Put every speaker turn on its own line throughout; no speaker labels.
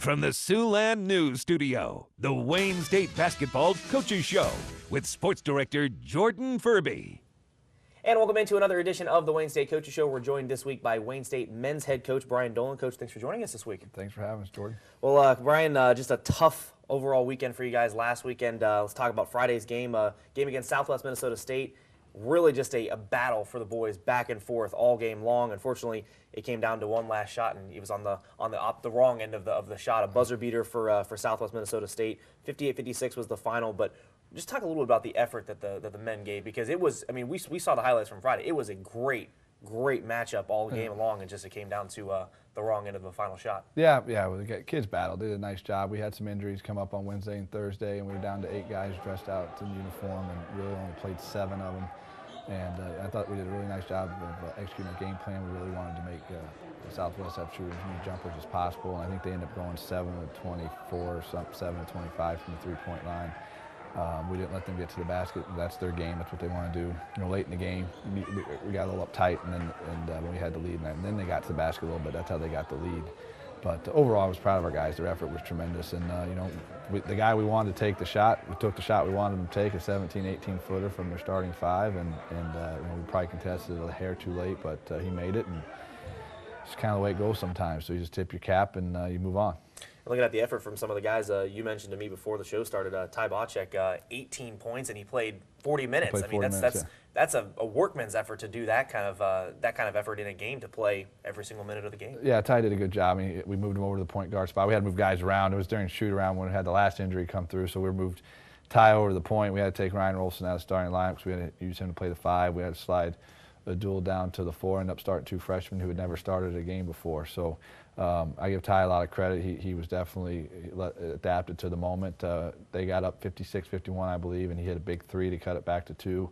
From the Siouxland News Studio, the Wayne State Basketball Coaches Show with Sports Director Jordan Furby.
And welcome into another edition of the Wayne State Coaches Show. We're joined this week by Wayne State men's head coach Brian Dolan. Coach, thanks for joining us this week.
Thanks for having us, Jordan.
Well, Brian, just a tough overall weekend for you guys last weekend. Let's talk about Friday's game, game against Southwest Minnesota State. Really just a battle for the boys, back and forth all game long. Unfortunately, it came down to one last shot, and he was on the wrong end of the shot. A buzzer beater for Southwest Minnesota State. 58-56 was the final, but just talk a little bit about the effort that the men gave, because it was, I mean, we saw the highlights from Friday. It was a great matchup all game long, and just it came down to the wrong end of the final shot.
Yeah, well, the kids battled. They did a nice job. We had some injuries come up on Wednesday and Thursday, and we were down to 8 guys dressed out in uniform, and really only played 7 of them. And I thought we did a really nice job of executing our game plan. We really wanted to make the Southwest have shoot as many jumpers as possible, and I think they ended up going 7 of 24, 7 of 25 from the three-point line. We didn't let them get to the basket. That's their game. That's what they want to do. You know, late in the game, we got a little uptight, and when we had the lead, and then they got to the basket a little bit. That's how they got the lead. But overall, I was proud of our guys. Their effort was tremendous, and you know, the guy we wanted to take the shot, we took the shot we wanted him to take, a 17, 18-footer from their starting 5, and you know, we probably contested it a hair too late, but he made it, and it's kind of the way it goes sometimes. So you just tip your cap and you move on.
Looking at the effort from some of the guys you mentioned to me before the show started, Ty Bocek, 18 points, and he played 40 minutes. That's a workman's effort to do that kind of effort in a game, to play every single minute of the game.
Yeah, Ty did a good job. I mean, we moved him over to the point guard spot. We had to move guys around. It was during shoot around when we had the last injury come through, so we moved Ty over to the point. We had to take Ryan Rolfson out of the starting lineup because we had to use him to play the 5. We had to slide a duel down to the 4, end up starting 2 freshmen who had never started a game before. So I give Ty a lot of credit. He was definitely adapted to the moment. They got up 56-51, I believe, and he hit a big 3 to cut it back to 2.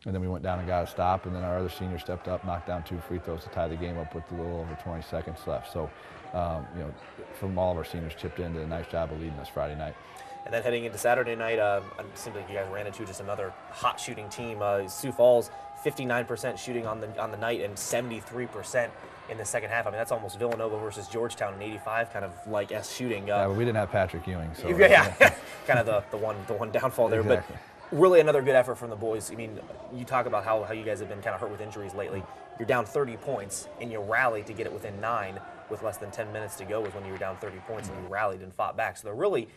And then we went down and got a stop, and then our other senior stepped up, knocked down 2 free throws to tie the game up with a little over 20 seconds left. So, you know, from all of our seniors chipped in, did a nice job of leading us Friday night.
And then heading into Saturday night, it seems like you guys ran into just another hot shooting team. Sioux Falls, 59% shooting on the night and 73% in the second half. I mean, that's almost Villanova versus Georgetown in '85, kind of like shooting.
Yeah, but we didn't have Patrick Ewing, so
yeah, kind of the one downfall there.
Exactly.
But really another good effort from the boys. I mean, you talk about how you guys have been kind of hurt with injuries lately. You're down 30 points, and you rallied to get it within 9 with less than 10 minutes to go. Was when you were down 30 points, and you rallied and fought back. So they're really,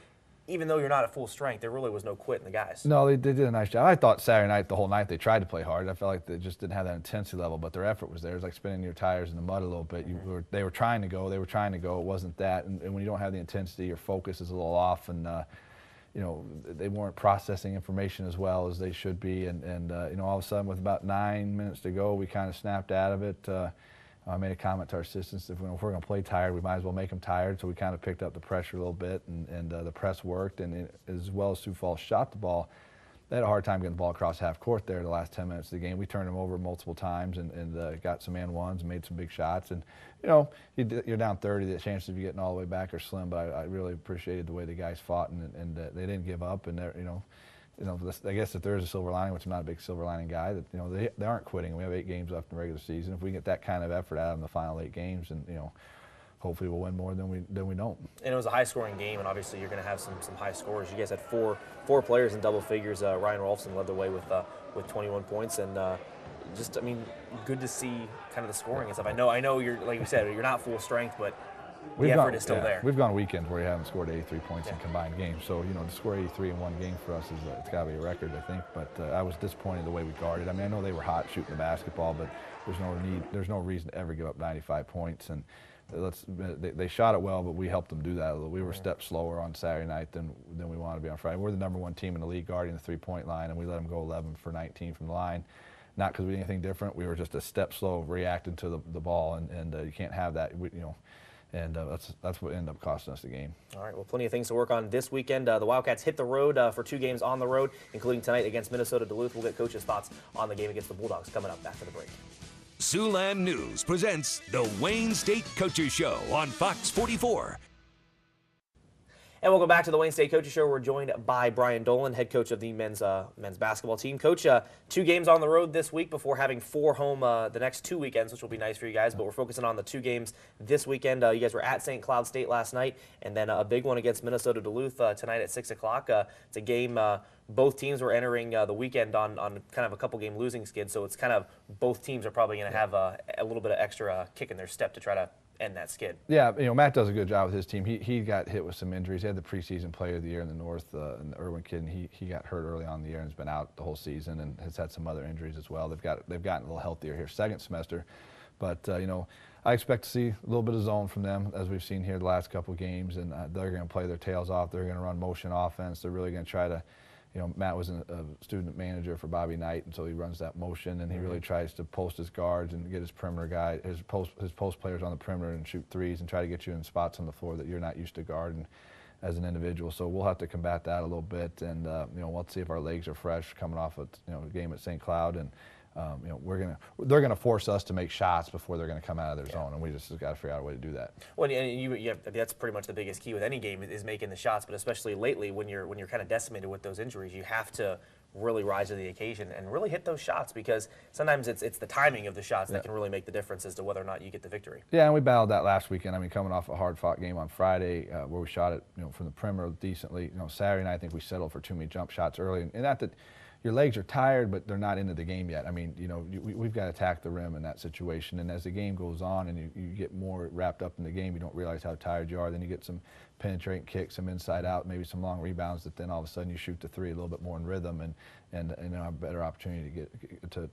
even though you're not at full strength, there really was no quit in the guys.
No, they did a nice job. I thought Saturday night, the whole night, they tried to play hard. I felt like they just didn't have that intensity level, but their effort was there. It was like spinning your tires in the mud a little bit. They were trying to go. It wasn't that. And when you don't have the intensity, your focus is a little off, and you know, they weren't processing information as well as they should be. And you know, all of a sudden, with about 9 minutes to go, we kind of snapped out of it. I made a comment to our assistants, if we're going to play tired, we might as well make them tired. So we kind of picked up the pressure a little bit, and the press worked. And as well as Sioux Falls shot the ball, they had a hard time getting the ball across half court there the last 10 minutes of the game. We turned them over multiple times and got some and ones and made some big shots. And, you know, you're down 30, the chances of you getting all the way back are slim, but I really appreciated the way the guys fought, and they didn't give up. And they're, you know, I guess if there is a silver lining, which I'm not a big silver lining guy, that, you know, they aren't quitting. We have 8 games left in the regular season. If we get that kind of effort out of them in the final 8 games, and, you know, hopefully we'll win more than we don't.
And it was a high-scoring game, and obviously you're going to have some high scores. You guys had four players in double figures. Ryan Rolfson led the way with 21 points, and just, I mean, good to see kind of the scoring and stuff. I know you're, like you said, you're not full strength, but the effort is still there.
We've gone weekends where you haven't scored 83 points in combined games. So, you know, to score 83 in one game for us it's got to be a record, I think. But I was disappointed the way we guarded. I mean, I know they were hot shooting the basketball, but there's no reason to ever give up 95 points. And they shot it well, but we helped them do that a little. We were a step slower on Saturday night than we wanted to be on Friday. We're the #1 team in the league guarding the three-point line, and we let them go 11 for 19 from the line. Not because we did anything different. We were just a step slow reacting to the ball, and you can't have that. You know. And that's what ended up costing us the game.
All right, well, plenty of things to work on this weekend. The Wildcats hit the road for 2 games on the road, including tonight against Minnesota Duluth. We'll get coaches' thoughts on the game against the Bulldogs coming up after the break.
Siouxland News presents the Wayne State Coaches Show on Fox 44.
And welcome back to the Wayne State Coaches Show. We're joined by Brian Dolan, head coach of the men's basketball team. Coach, 2 games on the road this week before having 4 home the next 2 weekends, which will be nice for you guys. But we're focusing on the 2 games this weekend. You guys were at St. Cloud State last night, and then a big one against Minnesota Duluth tonight at 6 o'clock. It's a game. Both teams were entering the weekend on kind of a couple-game losing skid, so it's kind of both teams are probably going to have a little bit of extra kick in their step to try to end that skid.
Yeah, Matt does a good job with his team. He got hit with some injuries. He had the preseason player of the year in the North, and the Irwin kid, and he got hurt early on in the year and has been out the whole season and has had some other injuries as well. They've gotten a little healthier here second semester, but I expect to see a little bit of zone from them as we've seen here the last couple of games, and they're going to play their tails off. They're going to run motion offense. They're really going to try to. Matt was a student manager for Bobby Knight, and so he runs that motion, and he really tries to post his guards and get his perimeter guy, his post players on the perimeter and shoot threes and try to get you in spots on the floor that you're not used to guarding as an individual. So we'll have to combat that a little bit, and we'll see if our legs are fresh coming off a game at St. Cloud, and they're gonna force us to make shots before they're gonna come out of their zone, and we just got to figure out a way to do that.
Well, and that's pretty much the biggest key with any game is making the shots, but especially lately when you're kind of decimated with those injuries, you have to really rise to the occasion and really hit those shots, because sometimes it's the timing of the shots that can really make the difference as to whether or not you get the victory.
Yeah, and we battled that last weekend. I mean, coming off a hard-fought game on Friday where we shot it from the perimeter decently. Saturday night I think we settled for too many jump shots early, and not that your legs are tired, but they're not into the game yet. I mean, we've got to attack the rim in that situation. And as the game goes on and you get more wrapped up in the game, you don't realize how tired you are. Then you get some penetrating kicks, some inside out, maybe some long rebounds that then all of a sudden you shoot the three a little bit more in rhythm and a better opportunity to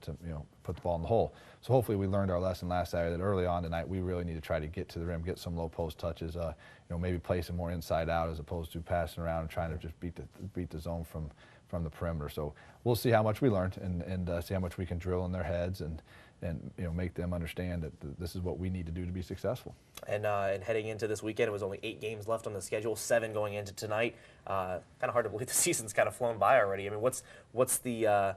put the ball in the hole. So hopefully we learned our lesson last Saturday that early on tonight we really need to try to get to the rim, get some low post touches, maybe play some more inside out as opposed to passing around and trying to just beat the zone from the perimeter. So we'll see how much we learned and see how much we can drill in their heads and make them understand that this is what we need to do to be successful.
And heading into this weekend, it was only 8 games left on the schedule, 7 going into tonight. Kind of hard to believe the season's kind of flown by already. I mean, what's the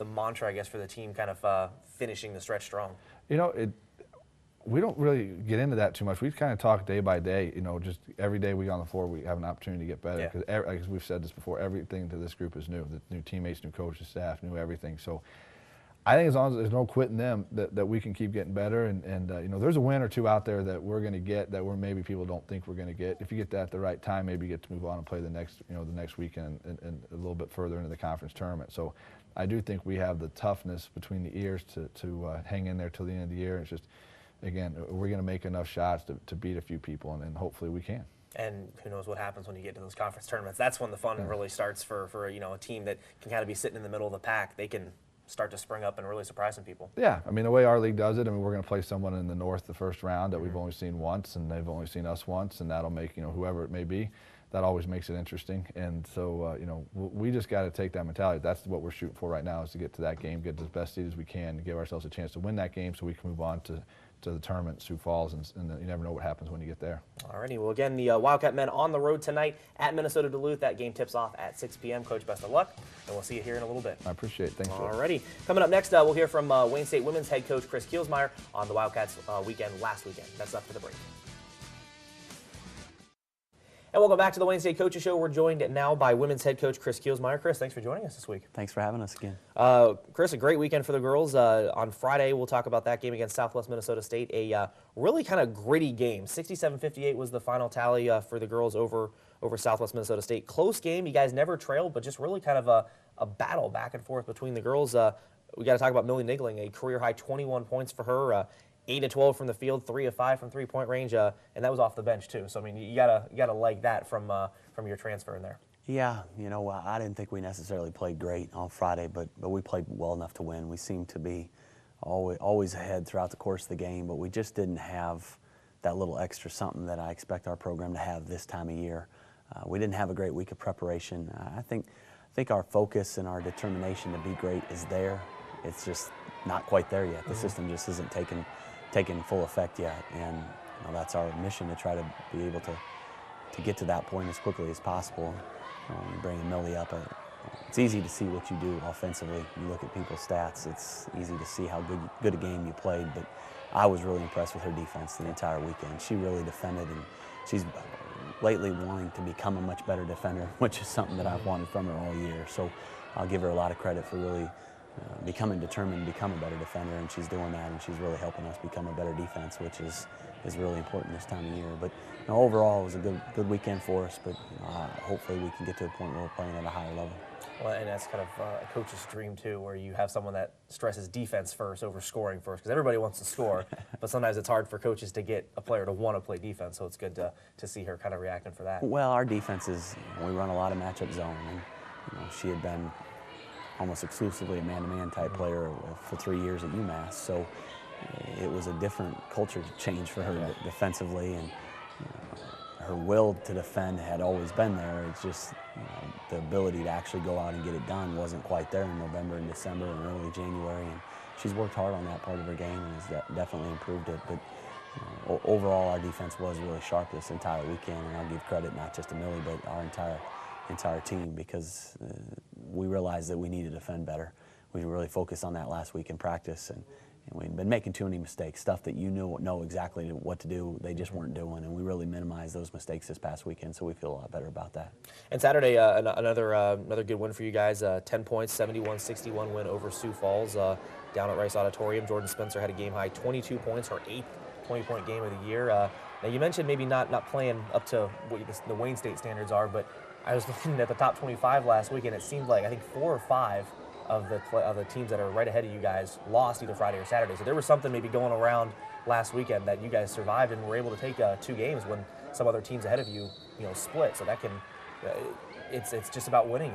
mantra, I guess, for the team kind of finishing the stretch strong?
We don't really get into that too much. We kind of talk day by day. Just every day we get on the floor, we have an opportunity to get better. Because as we've said this before, everything to this group is new. The new teammates, new coaches, staff, new everything. So I think as long as there's no quitting them, that we can keep getting better. And there's a win or two out there that we're going to get that maybe people don't think we're going to get. If you get that at the right time, maybe you get to move on and play the next weekend and a little bit further into the conference tournament. So I do think we have the toughness between the ears to hang in there till the end of the year. It's just, again, we're going to make enough shots to beat a few people, and hopefully we can.
And who knows what happens when you get to those conference tournaments. That's when the fun really starts for a team that can kind of be sitting in the middle of the pack. They can start to spring up and really surprise some people.
Yeah, I mean, the way our league does it, we're going to play someone in the North the first round that we've only seen once, and they've only seen us once, and that'll make, whoever it may be, that always makes it interesting. And so, we just got to take that mentality. That's what we're shooting for right now, is to get to that game, get as best seed as we can, and give ourselves a chance to win that game so we can move on to the tournament, Sioux Falls, and you never know what happens when you get there.
Alrighty, well, again, the Wildcat men on the road tonight at Minnesota Duluth. That game tips off at 6 p.m. Coach, best of luck, and we'll see you here in a little bit.
I appreciate it. Thanks.
Alrighty, coming up next, we'll hear from Wayne State women's head coach Chris Kielsmeyer on the Wildcats last weekend. That's up for the break. And welcome back to the Wayne State Coaches Show. We're joined now by women's head coach Chris Kielsmeyer. Chris, thanks for joining us this week.
Thanks for having us again.
Chris, a great weekend for the girls. On Friday, we'll talk about that game against Southwest Minnesota State. A really kind of gritty game. 67-58 was the final tally for the girls over Southwest Minnesota State. Close game. You guys never trailed, but just really kind of a battle back and forth between the girls. We got to talk about Millie Nigling, a career-high 21 points for her. 8 of 12 from the field, 3 of 5 from three-point range, and that was off the bench too. So I mean, you gotta like that from your transfer in there.
Yeah, I didn't think we necessarily played great on Friday, but we played well enough to win. We seemed to be always ahead throughout the course of the game, but we just didn't have that little extra something that I expect our program to have this time of year. We didn't have a great week of preparation. I think our focus and our determination to be great is there. It's just not quite there yet. The system just isn't taking full effect yet, and that's our mission, to try to be able to get to that point as quickly as possible. Bringing Millie up, it's easy to see what you do offensively. You look at people's stats, it's easy to see how good a game you played, but I was really impressed with her defense the entire weekend. She really defended, and she's lately wanting to become a much better defender, which is something that I've wanted from her all year. So I'll give her a lot of credit for really becoming determined to become a better defender, and she's doing that, and she's really helping us become a better defense, which is really important this time of year. But overall, it was a good weekend for us, but hopefully we can get to a point where we're playing at a higher level.
Well, and that's kind of a coach's dream, too, where you have someone that stresses defense first over scoring first, because everybody wants to score, but sometimes it's hard for coaches to get a player to want to play defense, so it's good to see her kind of reacting for that.
Well, our defense is, we run a lot of matchup zone, and she had been almost exclusively a man-to-man type player for 3 years at UMass, so it was a different culture change for her defensively, and her will to defend had always been there. It's just the ability to actually go out and get it done wasn't quite there in November and December and early January. And she's worked hard on that part of her game and has definitely improved it. But overall, our defense was really sharp this entire weekend, and I'll give credit not just to Millie, but our entire team, because we realized that we needed to defend better. We really focused on that last week in practice, and we'd been making too many mistakes, stuff that you know exactly what to do, they just weren't doing, and we really minimized those mistakes this past weekend, so we feel a lot better about that.
And Saturday, another good win for you guys, 10 points, 71-61 win over Sioux Falls down at Rice Auditorium. Jordan Spencer had a game-high 22 points, her 8th 20-point game of the year. Now, you mentioned maybe not playing up to what the Wayne State standards are, but I was looking at the top 25 last week, and it seemed like I think 4 or 5 of the teams that are right ahead of you guys lost either Friday or Saturday. So there was something maybe going around last weekend that you guys survived and were able to take 2 games when some other teams ahead of you, split. So that can, it's just about winning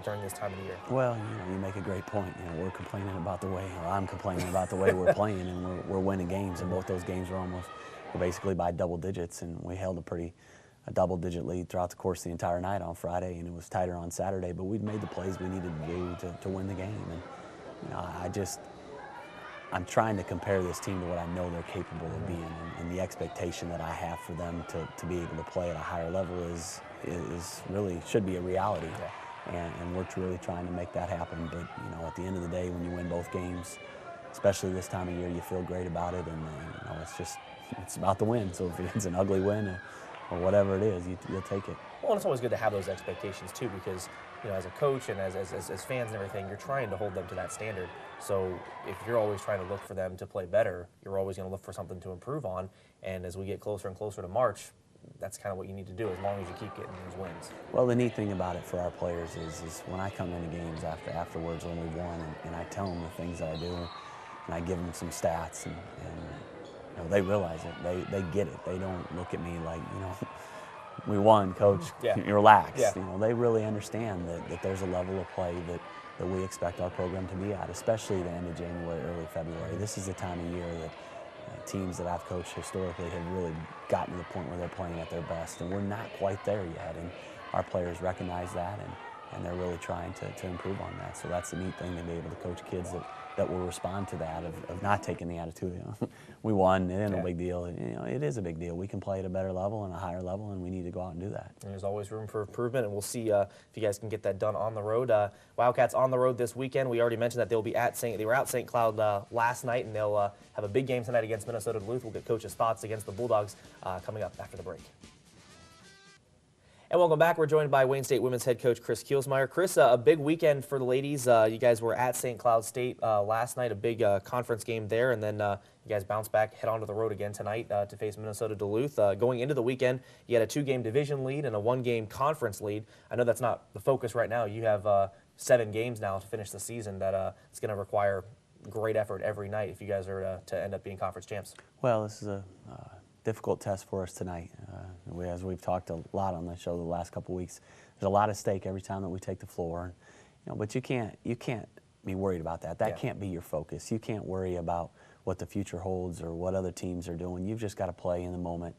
during this time of the year.
Well, you make a great point. We're complaining about the way, or I'm complaining about the way we're playing, and we're winning games, and both those games were basically by double digits, and we held a double-digit lead throughout the course of the entire night on Friday, and it was tighter on Saturday, but we'd made the plays we needed to do to win the game. And I'm trying to compare this team to what I know they're capable of being, and the expectation that I have for them to be able to play at a higher level is really should be a reality. Yeah. And we're really trying to make that happen. But at the end of the day, when you win both games, especially this time of year, you feel great about it, and it's about the win. So if it's an ugly win or whatever it is, you'll take it.
Well, and it's always good to have those expectations too, because as a coach and as fans and everything, you're trying to hold them to that standard. So if you're always trying to look for them to play better, you're always going to look for something to improve on. And as we get closer and closer to March, that's kind of what you need to do, as long as you keep getting these wins.
Well, the neat thing about it for our players is when I come into games afterwards when we won, and I tell them the things that I do, and I give them some stats, and they realize it. They get it. They don't look at me like, we won, coach. Yeah. Relax. Yeah. They really understand that there's a level of play that we expect our program to be at, especially the end of January, early February. This is the time of year that teams that I've coached historically have really gotten to the point where they're playing at their best, and we're not quite there yet. And our players recognize that, and they're really trying to improve on that. So that's the neat thing, to be able to coach kids that will respond to that, of not taking the attitude, we won, it ain't no big deal. It is a big deal. We can play at a better level and a higher level, and we need to go out and do that.
And there's always room for improvement, and we'll see if you guys can get that done on the road. Wildcats on the road this weekend. We already mentioned that they were at St. Cloud last night, and they'll have a big game tonight against Minnesota Duluth. We'll get Coach's thoughts against the Bulldogs coming up after the break. And welcome back. We're joined by Wayne State women's head coach Chris Kielsmeyer. Chris, a big weekend for the ladies. You guys were at St. Cloud State last night, a big conference game there, and then you guys bounced back, head onto the road again tonight to face Minnesota Duluth. Going into the weekend, you had a 2-game division lead and a 1-game conference lead. I know that's not the focus right now. You have 7 games now to finish the season that it's going to require great effort every night if you guys are to end up being conference champs.
Well, this is a difficult test for us tonight. As we've talked a lot on the show the last couple weeks, there's a lot at stake every time that we take the floor. But you can't be worried about that. That can't be your focus. You can't worry about what the future holds or what other teams are doing. You've just got to play in the moment,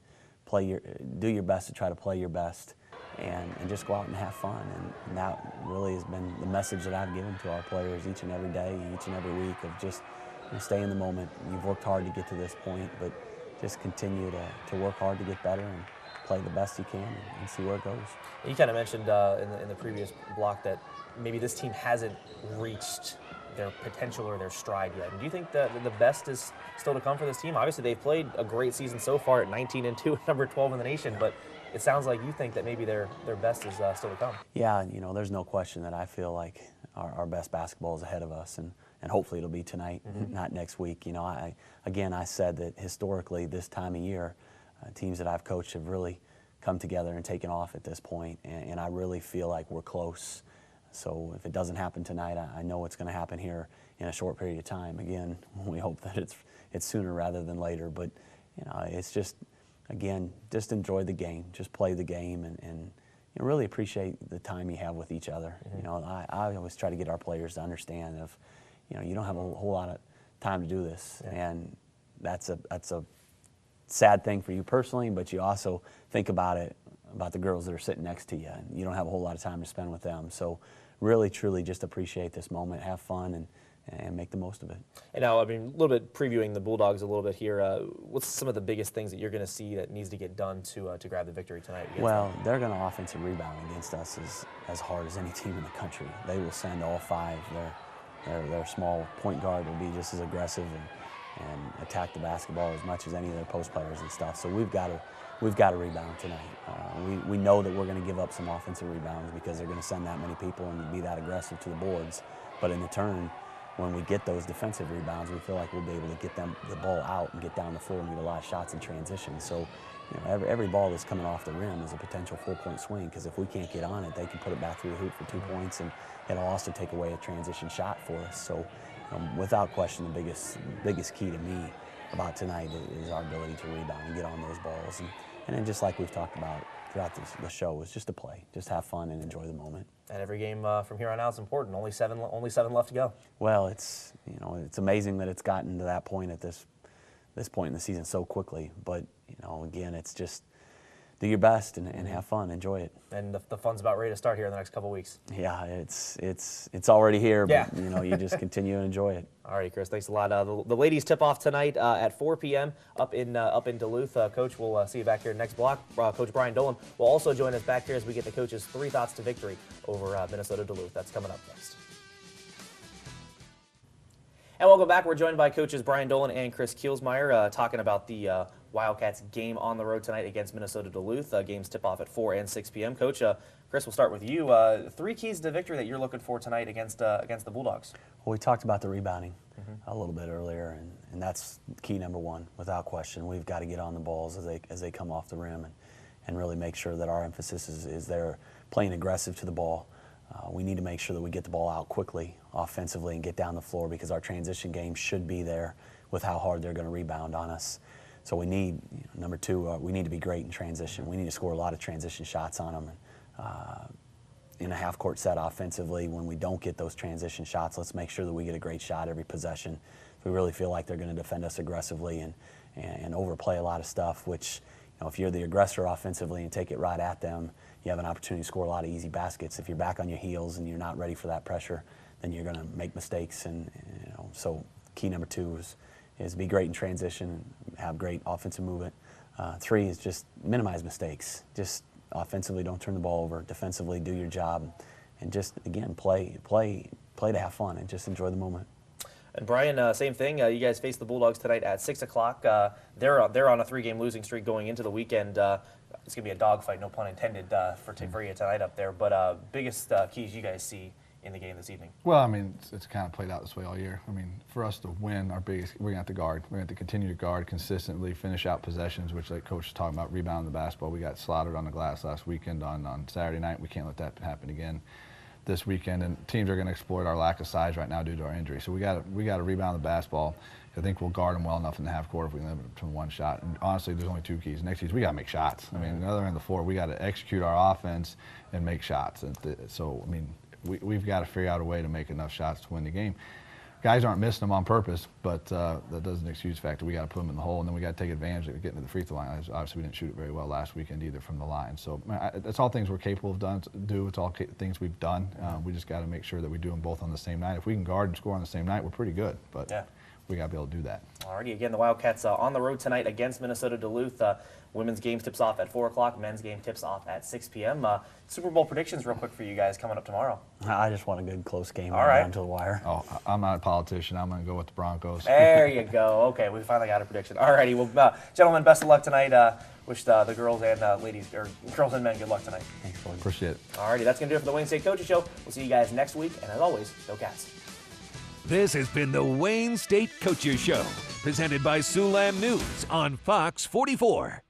do your best to try to play your best, and just go out and have fun. And that really has been the message that I've given to our players each and every day, each and every week, of just stay in the moment. You've worked hard to get to this point, but just continue to work hard to get better and play the best you can and see where it goes.
You kind of mentioned in the previous block that maybe this team hasn't reached their potential or their stride yet. And do you think that the best is still to come for this team? Obviously, they've played a great season so far at 19-2, number 12 in the nation, but it sounds like you think that maybe their best is still to come.
Yeah, there's no question that I feel like our best basketball is ahead of us, and hopefully it'll be tonight, not next week. I said that historically this time of year, teams that I've coached have really come together and taken off at this point, and I really feel like we're close. So if it doesn't happen tonight, I know it's going to happen here in a short period of time. Again, we hope that it's sooner rather than later, but it's just, again, just enjoy the game, just play the game, and really appreciate the time you have with each other. I always try to get our players to understand you don't have a whole lot of time to do this, and that's a sad thing for you personally, but you also think about the girls that are sitting next to you, and you don't have a whole lot of time to spend with them. So really, truly just appreciate this moment, have fun, and make the most of it.
And now, a little bit previewing the Bulldogs a little bit here, what's some of the biggest things that you're going to see that needs to get done to grab the victory tonight?
Well, they're going to offensive rebound against us as hard as any team in the country. They will send all five. Their small point guard will be just as aggressive and attack the basketball as much as any of their post players and stuff. So we've got to rebound tonight. We know that we're going to give up some offensive rebounds because they're going to send that many people and be that aggressive to the boards. But in return, when we get those defensive rebounds, we feel like we'll be able to get the ball out and get down the floor and get a lot of shots in transition. So every ball that's coming off the rim is a potential 4-point swing, because if we can't get on it, they can put it back through the hoop for 2 points, and it'll also take away a transition shot for us. So without question, the biggest key to me about tonight is our ability to rebound and get on those balls. And then just like we've talked about throughout the show, is just to play, just have fun and enjoy the moment.
And every game from here on out is important. Only seven left to go.
Well, it's amazing that it's gotten to that point at this point in the season so quickly. But again, it's just do your best and have fun, enjoy it.
And the fun's about ready to start here in the next couple of weeks.
Yeah, it's already here, but you just continue to enjoy it.
All right, Chris, thanks a lot. The ladies tip off tonight at 4 p.m. up in Duluth. Coach, we'll see you back here next block. Coach Brian Dolan will also join us back here as we get the coach's 3 thoughts to victory over Minnesota Duluth. That's coming up next. And welcome back. We're joined by coaches Brian Dolan and Chris Kielsmeyer talking about the Wildcats game on the road tonight against Minnesota Duluth. Games tip off at 4 and 6 p.m. Coach, Chris, we'll start with you. 3 keys to victory that you're looking for tonight against the Bulldogs.
Well, we talked about the rebounding a little bit earlier, and that's key number 1, without question. We've got to get on the balls as they come off the rim and really make sure that our emphasis is they're playing aggressive to the ball. We need to make sure that we get the ball out quickly offensively and get down the floor, because our transition game should be there with how hard they're going to rebound on us. So we need, number 2, we need to be great in transition. We need to score a lot of transition shots on them. In a half-court set offensively, when we don't get those transition shots, let's make sure that we get a great shot every possession. If we really feel like they're going to defend us aggressively and overplay a lot of stuff, which, if you're the aggressor offensively and take it right at them, you have an opportunity to score a lot of easy baskets. If you're back on your heels and you're not ready for that pressure, then you're going to make mistakes. And so key number 2 is be great in transition, have great offensive movement. 3 is just minimize mistakes. Just offensively, don't turn the ball over. Defensively, do your job, and just again play to have fun and just enjoy the moment.
And Brian, same thing. You guys face the Bulldogs tonight at 6 o'clock. They're on a 3-game losing streak going into the weekend. It's going to be a dogfight, no pun intended, for you tonight up there. But biggest keys you guys see in the game this evening?
Well, it's kind of played out this way all year. For us to win, we're going to have to guard. We're going to have to continue to guard consistently, finish out possessions, which, like Coach was talking about, rebound the basketball. We got slaughtered on the glass last weekend on Saturday night. We can't let that happen again this weekend, and teams are going to exploit our lack of size right now due to our injury. So we got to rebound the basketball. I think we'll guard them well enough in the half court if we limit them to 1 shot. And honestly, there's only 2 keys. Next keys, we got to make shots. On the other end of the floor, we got to execute our offense and make shots. We've got to figure out a way to make enough shots to win the game. Guys aren't missing them on purpose, but that doesn't excuse the fact that we got to put them in the hole, and then we got to take advantage of getting to the free throw line. Obviously, we didn't shoot it very well last weekend either from the line. So that's all things we're capable of do. It's all things we've done. We just got to make sure that we do them both on the same night. If we can guard and score on the same night, we're pretty good. But we got to be able to do that.
Alrighty, again, the Wildcats on the road tonight against Minnesota Duluth. Women's game tips off at 4 o'clock. Men's game tips off at 6 p.m. Super Bowl predictions real quick for you guys coming up tomorrow.
I just want a good close game down to the wire.
Oh, I'm not a politician. I'm going to go with the Broncos.
There you go. Okay, we finally got a prediction. Alrighty, well, gentlemen, best of luck tonight. wish the girls and ladies, or girls and men, good luck tonight.
Thanks, Jordan.
Appreciate it.
Alrighty, that's going to do it for the Wayne State Coaches Show. We'll see you guys next week, and as always, go Cats.
This has been the Wayne State Coaches Show, presented by Siouxland News on Fox 44.